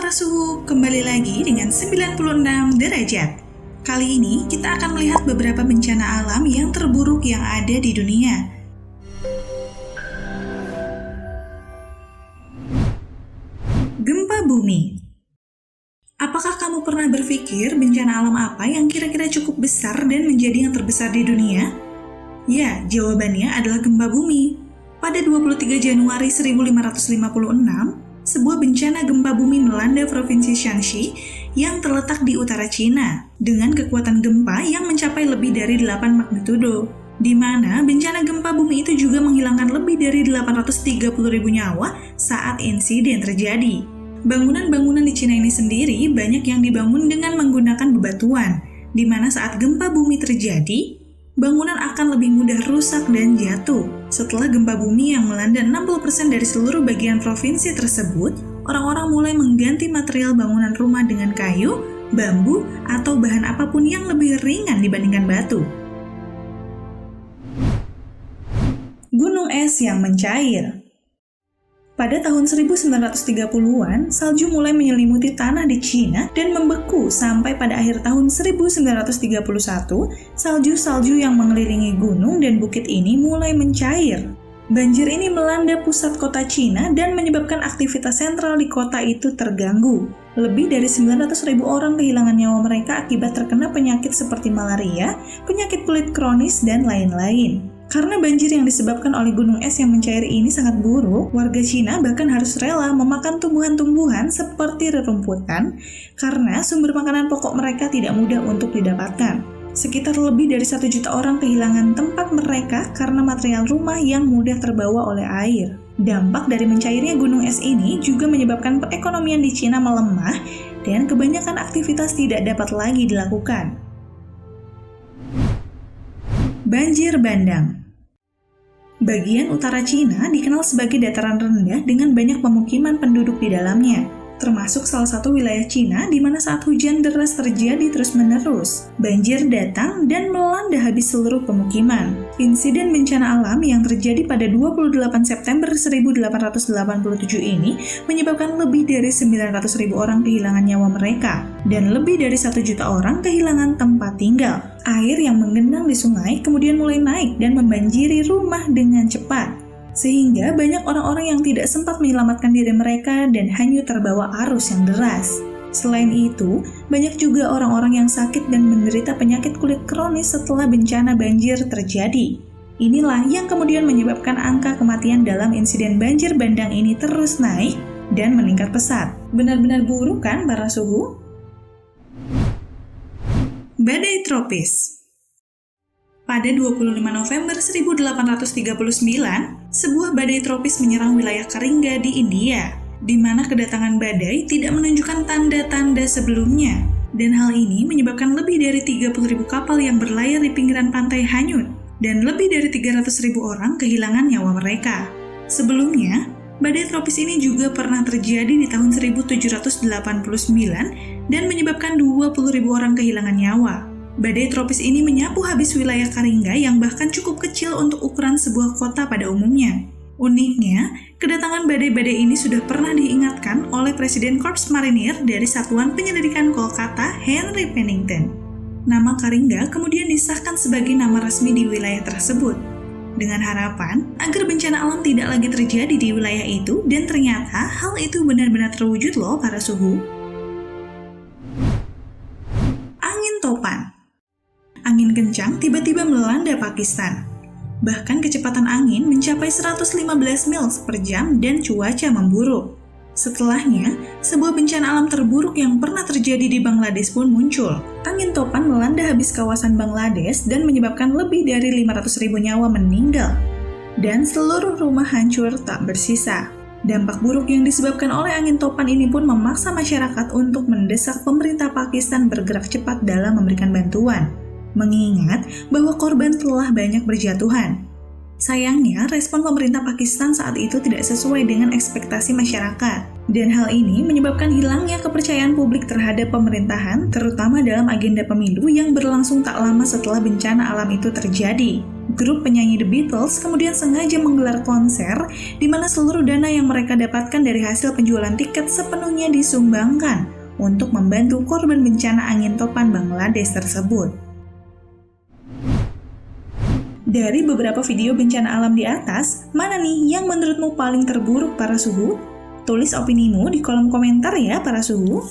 para suhu, kembali lagi dengan 96 derajat. Kali ini kita akan melihat beberapa bencana alam yang terburuk yang ada di dunia. Gempa bumi. Apakah kamu pernah berpikir bencana alam apa yang kira-kira cukup besar dan menjadi yang terbesar di dunia? Ya, jawabannya adalah gempa bumi. Pada 23 Januari 1556, sebuah bencana gempa bumi melanda provinsi Shanxi yang terletak di utara Cina dengan kekuatan gempa yang mencapai lebih dari 8 magnitudo, di mana bencana gempa bumi itu juga menghilangkan lebih dari 830.000 nyawa saat insiden terjadi. Bangunan-bangunan di Cina ini sendiri banyak yang dibangun dengan menggunakan bebatuan, di mana saat gempa bumi terjadi, bangunan akan lebih mudah rusak dan jatuh. Setelah gempa bumi yang melanda 60% dari seluruh bagian provinsi tersebut, orang-orang mulai mengganti material bangunan rumah dengan kayu, bambu, atau bahan apapun yang lebih ringan dibandingkan batu. Gunung es yang mencair. Pada tahun 1930-an, salju mulai menyelimuti tanah di Cina dan membeku sampai pada akhir tahun 1931, salju-salju yang mengelilingi gunung dan bukit ini mulai mencair. Banjir ini melanda pusat kota Cina dan menyebabkan aktivitas sentral di kota itu terganggu. Lebih dari 900.000 orang kehilangan nyawa mereka akibat terkena penyakit seperti malaria, penyakit kulit kronis, dan lain-lain. Karena banjir yang disebabkan oleh gunung es yang mencair ini sangat buruk, warga Cina bahkan harus rela memakan tumbuhan-tumbuhan seperti rerumputan karena sumber makanan pokok mereka tidak mudah untuk didapatkan. Sekitar lebih dari 1 juta orang kehilangan tempat mereka karena material rumah yang mudah terbawa oleh air. Dampak dari mencairnya gunung es ini juga menyebabkan perekonomian di Cina melemah dan kebanyakan aktivitas tidak dapat lagi dilakukan. Banjir bandang. Bagian utara Cina dikenal sebagai dataran rendah dengan banyak pemukiman penduduk di dalamnya, termasuk salah satu wilayah Cina di mana saat hujan deras terjadi terus-menerus, banjir datang dan melanda habis seluruh pemukiman. Insiden bencana alam yang terjadi pada 28 September 1887 ini menyebabkan lebih dari 900.000 orang kehilangan nyawa mereka, dan lebih dari 1 juta orang kehilangan tempat tinggal. Air yang menggenang di sungai kemudian mulai naik dan membanjiri rumah dengan cepat, sehingga banyak orang-orang yang tidak sempat menyelamatkan diri mereka dan hanyut terbawa arus yang deras. Selain itu, banyak juga orang-orang yang sakit dan menderita penyakit kulit kronis setelah bencana banjir terjadi. Inilah yang kemudian menyebabkan angka kematian dalam insiden banjir bandang ini terus naik dan meningkat pesat. Benar-benar buruk kan para suhu? Badai tropis. Pada 25 November 1839, sebuah badai tropis menyerang wilayah Karingga di India, di mana kedatangan badai tidak menunjukkan tanda-tanda sebelumnya, dan hal ini menyebabkan lebih dari 30.000 kapal yang berlayar di pinggiran pantai hanyut, dan lebih dari 300.000 orang kehilangan nyawa mereka. Sebelumnya, badai tropis ini juga pernah terjadi di tahun 1789 dan menyebabkan 20.000 orang kehilangan nyawa. Badai tropis ini menyapu habis wilayah Karingga yang bahkan cukup kecil untuk ukuran sebuah kota pada umumnya. Uniknya, kedatangan badai-badai ini sudah pernah diingatkan oleh Presiden Korps Marinir dari Satuan Penyelidikan Kolkata, Henry Pennington. Nama Karingga kemudian disahkan sebagai nama resmi di wilayah tersebut, dengan harapan agar bencana alam tidak lagi terjadi di wilayah itu, dan ternyata hal itu benar-benar terwujud loh para suhu. Angin topan. Angin kencang tiba-tiba melanda Pakistan. Bahkan kecepatan angin mencapai 115 mil per jam dan cuaca memburuk. Setelahnya, sebuah bencana alam terburuk yang pernah terjadi di Bangladesh pun muncul. Angin topan melanda habis kawasan Bangladesh dan menyebabkan lebih dari 500.000 nyawa meninggal. Dan seluruh rumah hancur tak bersisa. Dampak buruk yang disebabkan oleh angin topan ini pun memaksa masyarakat untuk mendesak pemerintah Pakistan bergerak cepat dalam memberikan bantuan, mengingat bahwa korban telah banyak berjatuhan. Sayangnya, respon pemerintah Pakistan saat itu tidak sesuai dengan ekspektasi masyarakat, dan hal ini menyebabkan hilangnya kepercayaan publik terhadap pemerintahan, terutama dalam agenda pemilu yang berlangsung tak lama setelah bencana alam itu terjadi. Grup penyanyi The Beatles kemudian sengaja menggelar konser di mana seluruh dana yang mereka dapatkan dari hasil penjualan tiket sepenuhnya disumbangkan untuk membantu korban bencana angin topan Bangladesh tersebut. Dari beberapa video bencana alam di atas, mana nih yang menurutmu paling terburuk para suhu? Tulis opinimu di kolom komentar ya para suhu.